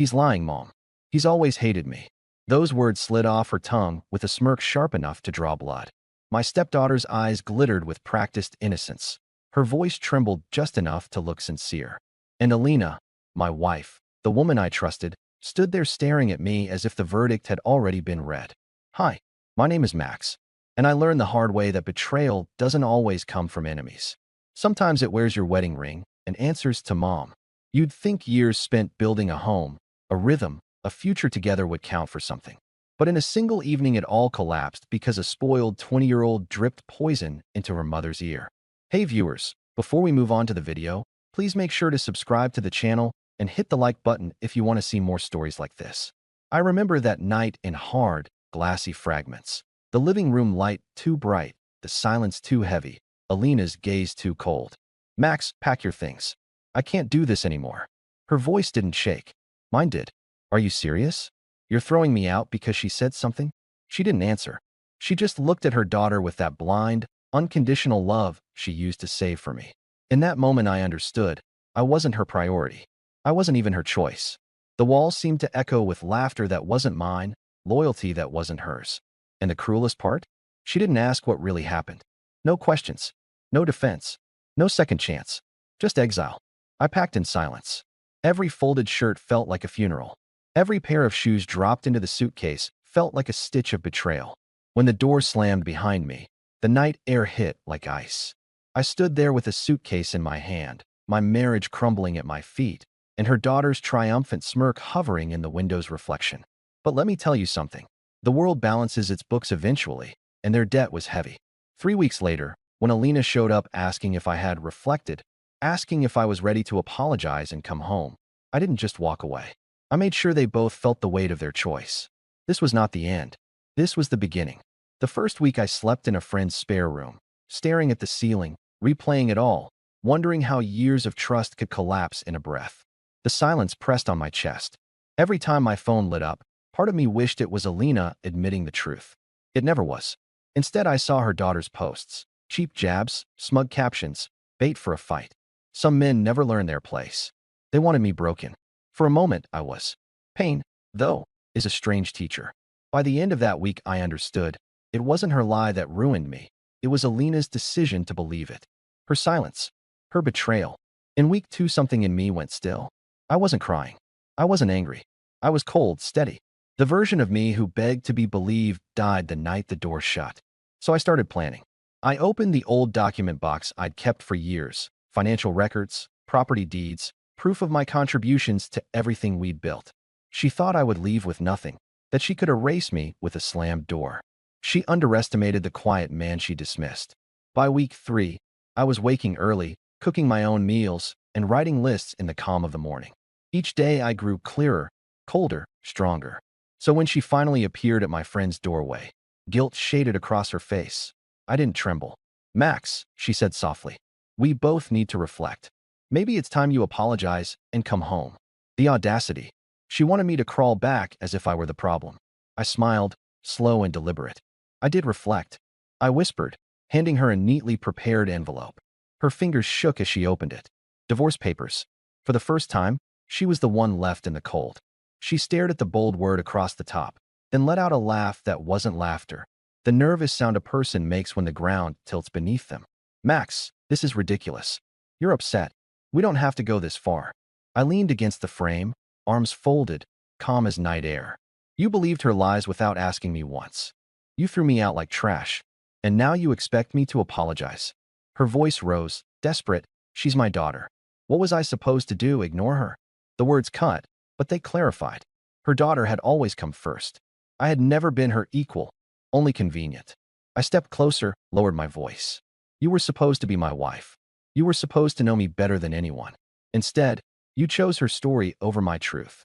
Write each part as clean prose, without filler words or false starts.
He's lying, Mom. He's always hated me. Those words slid off her tongue with a smirk sharp enough to draw blood. My stepdaughter's eyes glittered with practiced innocence. Her voice trembled just enough to look sincere. And Alina, my wife, the woman I trusted, stood there staring at me as if the verdict had already been read. Hi, my name is Max, and I learned the hard way that betrayal doesn't always come from enemies. Sometimes it wears your wedding ring and answers to Mom. You'd think years spent building a home, a rhythm, a future together would count for something. But in a single evening it all collapsed because a spoiled 20-year-old dripped poison into her mother's ear. Hey viewers, before we move on to the video, please make sure to subscribe to the channel and hit the like button if you want to see more stories like this. I remember that night in hard, glassy fragments. The living room light too bright, the silence too heavy, Alina's gaze too cold. Max, pack your things. I can't do this anymore. Her voice didn't shake. Mine did. Are you serious? You're throwing me out because she said something? She didn't answer. She just looked at her daughter with that blind, unconditional love she used to save for me. In that moment I understood. I wasn't her priority. I wasn't even her choice. The walls seemed to echo with laughter that wasn't mine, loyalty that wasn't hers. And the cruelest part? She didn't ask what really happened. No questions. No defense. No second chance. Just exile. I packed in silence. Every folded shirt felt like a funeral. Every pair of shoes dropped into the suitcase felt like a stitch of betrayal. When the door slammed behind me, the night air hit like ice. I stood there with a suitcase in my hand, my marriage crumbling at my feet, and her daughter's triumphant smirk hovering in the window's reflection. But let me tell you something. The world balances its books eventually, and their debt was heavy. 3 weeks later, when Alina showed up asking if I had reflected, asking if I was ready to apologize and come home, I didn't just walk away. I made sure they both felt the weight of their choice. This was not the end. This was the beginning. The first week I slept in a friend's spare room, staring at the ceiling, replaying it all, wondering how years of trust could collapse in a breath. The silence pressed on my chest. Every time my phone lit up, part of me wished it was Alina admitting the truth. It never was. Instead, I saw her daughter's posts. Cheap jabs, smug captions, bait for a fight. Some men never learn their place. They wanted me broken. For a moment, I was. Pain, though, is a strange teacher. By the end of that week, I understood. It wasn't her lie that ruined me. It was Alina's decision to believe it. Her silence. Her betrayal. In week 2, something in me went still. I wasn't crying. I wasn't angry. I was cold, steady. The version of me who begged to be believed died the night the door shut. So I started planning. I opened the old document box I'd kept for years. Financial records, property deeds, proof of my contributions to everything we'd built. She thought I would leave with nothing, that she could erase me with a slammed door. She underestimated the quiet man she dismissed. By week 3, I was waking early, cooking my own meals, and writing lists in the calm of the morning. Each day I grew clearer, colder, stronger. So when she finally appeared at my friend's doorway, guilt shaded across her face. I didn't tremble. Max, she said softly, we both need to reflect. Maybe it's time you apologize and come home. The audacity. She wanted me to crawl back as if I were the problem. I smiled, slow and deliberate. I did reflect. I whispered, handing her a neatly prepared envelope. Her fingers shook as she opened it. Divorce papers. For the first time, she was the one left in the cold. She stared at the bold word across the top, then let out a laugh that wasn't laughter. The nervous sound a person makes when the ground tilts beneath them. Max, this is ridiculous. You're upset. We don't have to go this far. I leaned against the frame, arms folded, calm as night air. You believed her lies without asking me once. You threw me out like trash. And now you expect me to apologize. Her voice rose, desperate. She's my daughter. What was I supposed to do, ignore her? The words cut, but they clarified. Her daughter had always come first. I had never been her equal, only convenient. I stepped closer, lowered my voice. You were supposed to be my wife. You were supposed to know me better than anyone. Instead, you chose her story over my truth.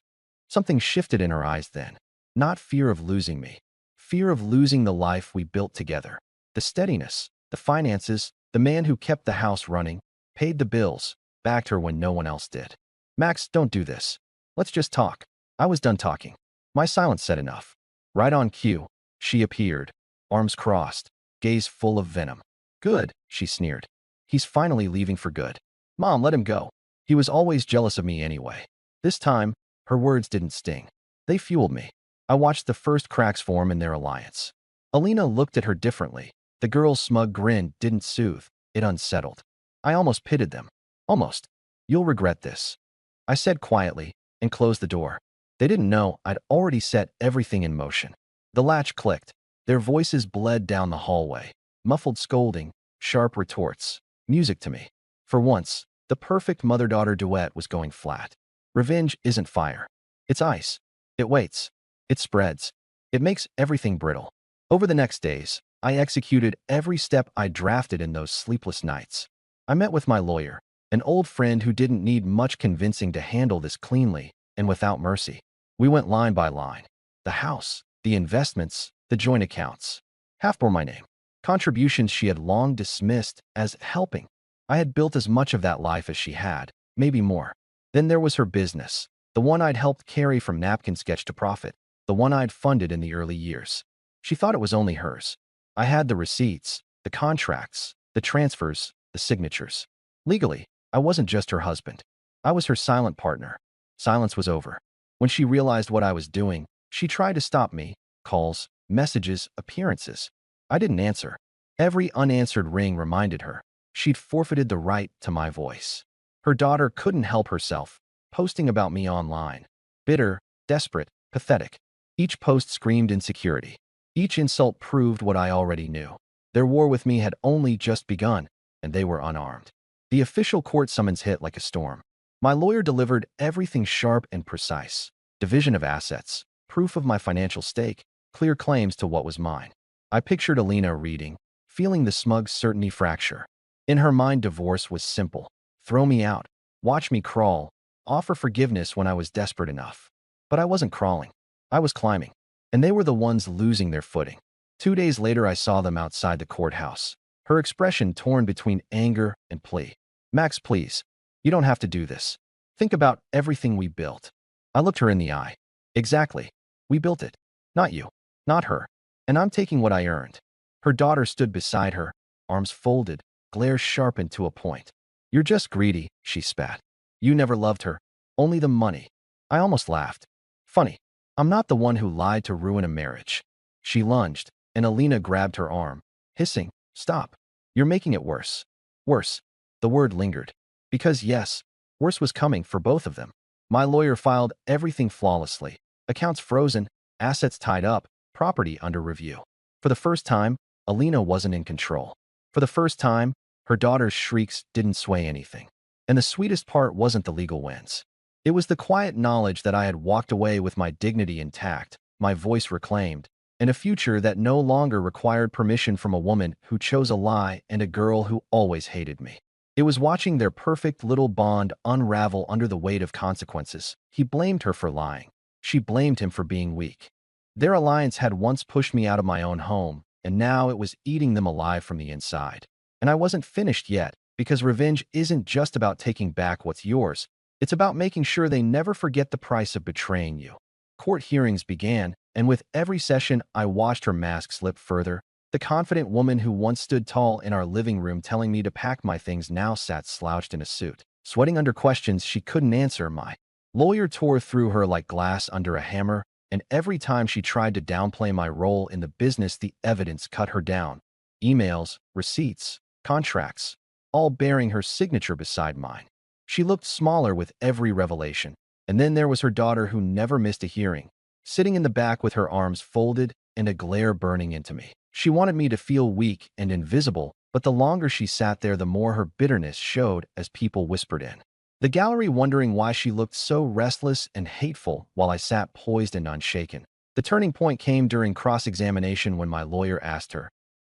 Something shifted in her eyes then. Not fear of losing me. Fear of losing the life we built together. The steadiness, the finances, the man who kept the house running, paid the bills, backed her when no one else did. Max, don't do this. Let's just talk. I was done talking. My silence said enough. Right on cue, she appeared, arms crossed, gaze full of venom. Good, she sneered. He's finally leaving for good. Mom, let him go. He was always jealous of me anyway. This time, Her words didn't sting. They fueled me. I watched the first cracks form in their alliance. Alina looked at her differently. The girl's smug grin didn't soothe. It unsettled. I almost pitied them. Almost. You'll regret this, I said quietly, and closed the door. They didn't know I'd already set everything in motion. The latch clicked. Their voices bled down the hallway. Muffled scolding, sharp retorts, music to me. For once, the perfect mother-daughter duet was going flat. Revenge isn't fire. It's ice. It waits. It spreads. It makes everything brittle. Over the next days, I executed every step I drafted in those sleepless nights. I met with my lawyer, an old friend who didn't need much convincing to handle this cleanly and without mercy. We went line by line. The house, the investments, the joint accounts. Half bore my name. Contributions she had long dismissed as helping. I had built as much of that life as she had, maybe more. Then there was her business, the one I'd helped carry from napkin sketch to profit, the one I'd funded in the early years. She thought it was only hers. I had the receipts, the contracts, the transfers, the signatures. Legally, I wasn't just her husband. I was her silent partner. Silence was over. When she realized what I was doing, she tried to stop me. Calls, messages, appearances. I didn't answer. Every unanswered ring reminded her. She'd forfeited the right to my voice. Her daughter couldn't help herself, posting about me online. Bitter, desperate, pathetic. Each post screamed insecurity. Each insult proved what I already knew. Their war with me had only just begun, and they were unarmed. The official court summons hit like a storm. My lawyer delivered everything sharp and precise. Division of assets, proof of my financial stake, clear claims to what was mine. I pictured Alina reading, feeling the smug certainty fracture. In her mind, divorce was simple. Throw me out, watch me crawl, offer forgiveness when I was desperate enough. But I wasn't crawling. I was climbing. And they were the ones losing their footing. 2 days later, I saw them outside the courthouse. Her expression torn between anger and plea. Max, please. You don't have to do this. Think about everything we built. I looked her in the eye. Exactly. We built it. Not you. Not her. And I'm taking what I earned. Her daughter stood beside her, arms folded, glare sharpened to a point. You're just greedy, she spat. You never loved her. Only the money. I almost laughed. Funny. I'm not the one who lied to ruin a marriage. She lunged, and Alina grabbed her arm, hissing, stop. You're making it worse. Worse. The word lingered. Because yes, worse was coming for both of them. My lawyer filed everything flawlessly. Accounts frozen, assets tied up, property under review. For the first time, Alina wasn't in control. For the first time, her daughter's shrieks didn't sway anything. And the sweetest part wasn't the legal wins. It was the quiet knowledge that I had walked away with my dignity intact, my voice reclaimed, and a future that no longer required permission from a woman who chose a lie and a girl who always hated me. It was watching their perfect little bond unravel under the weight of consequences. He blamed her for lying. She blamed him for being weak. Their alliance had once pushed me out of my own home, and now it was eating them alive from the inside. And I wasn't finished yet, because revenge isn't just about taking back what's yours. It's about making sure they never forget the price of betraying you. Court hearings began, and with every session, I watched her mask slip further. The confident woman who once stood tall in our living room telling me to pack my things now sat slouched in a suit, sweating under questions she couldn't answer. My lawyer tore through her like glass under a hammer, and every time she tried to downplay my role in the business, the evidence cut her down. Emails, receipts, contracts, all bearing her signature beside mine. She looked smaller with every revelation. And then there was her daughter who never missed a hearing, sitting in the back with her arms folded and a glare burning into me. She wanted me to feel weak and invisible, but the longer she sat there, the more her bitterness showed as people whispered in the gallery, wondering why she looked so restless and hateful while I sat poised and unshaken. The turning point came during cross-examination when my lawyer asked her,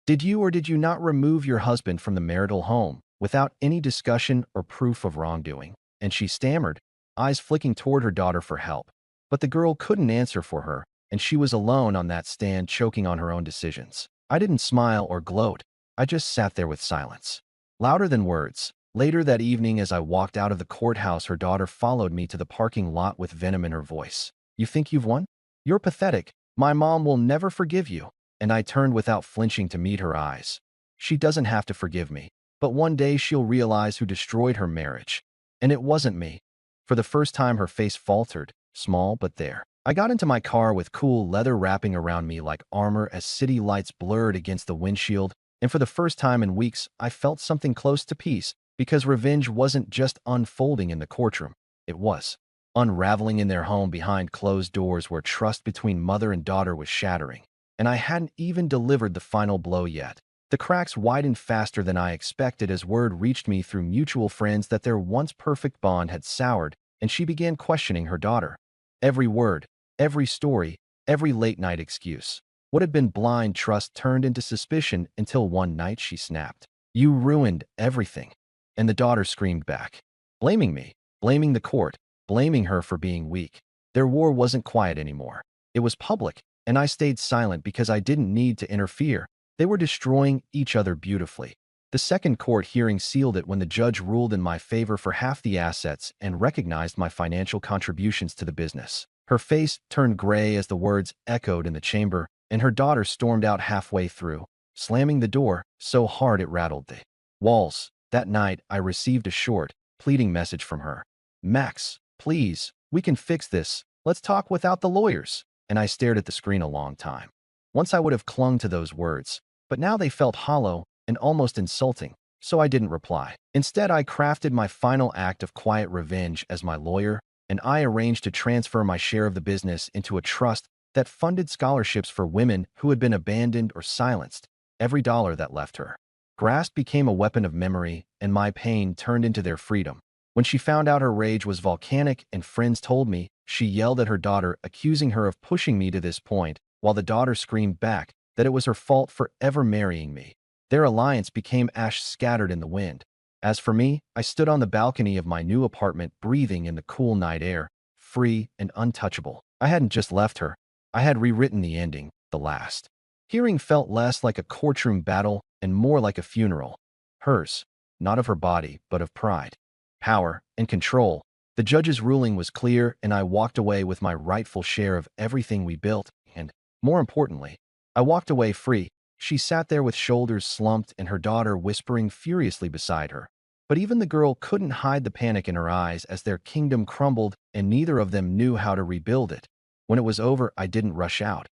"Did you or did you not remove your husband from the marital home without any discussion or proof of wrongdoing?" And she stammered, eyes flicking toward her daughter for help. But the girl couldn't answer for her, and she was alone on that stand, choking on her own decisions. I didn't smile or gloat. I just sat there with silence. Louder than words. Later that evening, as I walked out of the courthouse, her daughter followed me to the parking lot with venom in her voice. "You think you've won? You're pathetic. My mom will never forgive you." And I turned without flinching to meet her eyes. She doesn't have to forgive me, but one day she'll realize who destroyed her marriage. And it wasn't me. For the first time, her face faltered, small but there. I got into my car with cool leather wrapping around me like armor as city lights blurred against the windshield, and for the first time in weeks, I felt something close to peace, because revenge wasn't just unfolding in the courtroom. It was unraveling in their home behind closed doors where trust between mother and daughter was shattering. And I hadn't even delivered the final blow yet. The cracks widened faster than I expected as word reached me through mutual friends that their once perfect bond had soured, and she began questioning her daughter. Every word, every story, every late-night excuse. What had been blind trust turned into suspicion until one night she snapped. "You ruined everything." And the daughter screamed back, blaming me, blaming the court, blaming her for being weak. Their war wasn't quiet anymore. It was public, and I stayed silent because I didn't need to interfere. They were destroying each other beautifully. The second court hearing sealed it when the judge ruled in my favor for half the assets and recognized my financial contributions to the business. Her face turned gray as the words echoed in the chamber, and her daughter stormed out halfway through, slamming the door so hard it rattled the walls. That night, I received a short, pleading message from her. "Max, please, we can fix this. Let's talk without the lawyers." And I stared at the screen a long time. Once I would have clung to those words, but now they felt hollow and almost insulting, so I didn't reply. Instead, I crafted my final act of quiet revenge as my lawyer, and I arranged to transfer my share of the business into a trust that funded scholarships for women who had been abandoned or silenced. Every dollar that left her grasp became a weapon of memory, and my pain turned into their freedom. When she found out her rage was volcanic and friends told me, she yelled at her daughter, accusing her of pushing me to this point, while the daughter screamed back that it was her fault for ever marrying me. Their alliance became ash scattered in the wind. As for me, I stood on the balcony of my new apartment, breathing in the cool night air, free and untouchable. I hadn't just left her. I had rewritten the ending, the last. Hearing felt less like a courtroom battle and more like a funeral. Hers, not of her body, but of pride, power, and control. The judge's ruling was clear, and I walked away with my rightful share of everything we built, and, more importantly, I walked away free. She sat there with shoulders slumped and her daughter whispering furiously beside her. But even the girl couldn't hide the panic in her eyes as their kingdom crumbled, and neither of them knew how to rebuild it. When it was over, I didn't rush out.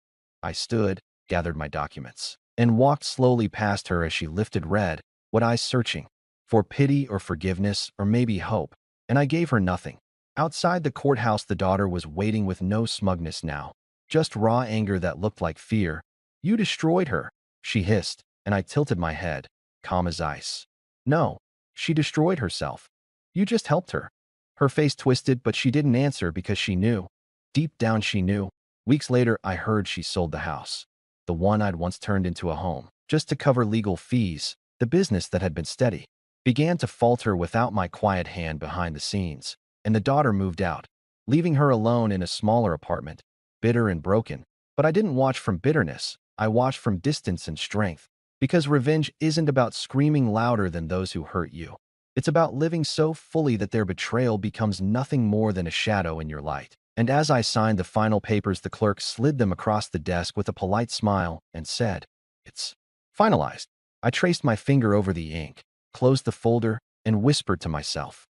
I stood, gathered my documents, and walked slowly past her as she lifted red, what eyes searching for pity or forgiveness or maybe hope, and I gave her nothing. Outside the courthouse, the daughter was waiting with no smugness now, just raw anger that looked like fear. "You destroyed her," she hissed, and I tilted my head, calm as ice. "No, she destroyed herself. You just helped her." Her face twisted, but she didn't answer because she knew. Deep down she knew. Weeks later, I heard she sold the house, the one I'd once turned into a home, just to cover legal fees. The business that had been steady began to falter without my quiet hand behind the scenes, and the daughter moved out, leaving her alone in a smaller apartment, bitter and broken. But I didn't watch from bitterness. I watched from distance and strength, because revenge isn't about screaming louder than those who hurt you. It's about living so fully that their betrayal becomes nothing more than a shadow in your light. And as I signed the final papers, the clerk slid them across the desk with a polite smile and said, "It's finalized." I traced my finger over the ink, closed the folder, and whispered to myself.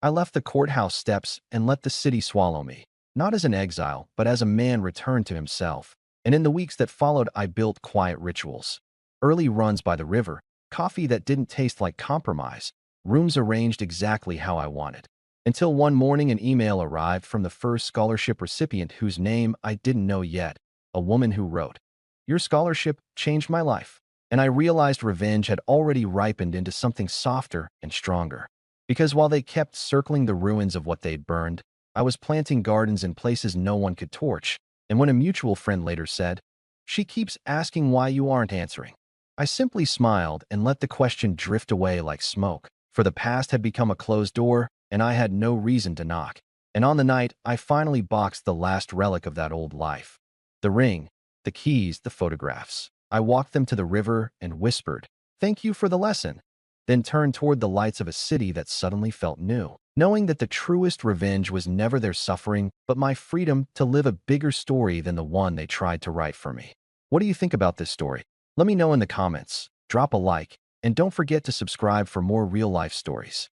I left the courthouse steps and let the city swallow me, not as an exile, but as a man returned to himself. And in the weeks that followed, I built quiet rituals. Early runs by the river, coffee that didn't taste like compromise, rooms arranged exactly how I wanted. Until one morning an email arrived from the first scholarship recipient whose name I didn't know yet, a woman who wrote, "Your scholarship changed my life." And I realized revenge had already ripened into something softer and stronger. Because while they kept circling the ruins of what they'd burned, I was planting gardens in places no one could torch. And when a mutual friend later said, "She keeps asking why you aren't answering," I simply smiled and let the question drift away like smoke. For the past had become a closed door, and I had no reason to knock. And on the night, I finally boxed the last relic of that old life. The ring, the keys, the photographs. I walked them to the river and whispered, "Thank you for the lesson," then turned toward the lights of a city that suddenly felt new, knowing that the truest revenge was never their suffering, but my freedom to live a bigger story than the one they tried to write for me. What do you think about this story? Let me know in the comments, drop a like, and don't forget to subscribe for more real-life stories.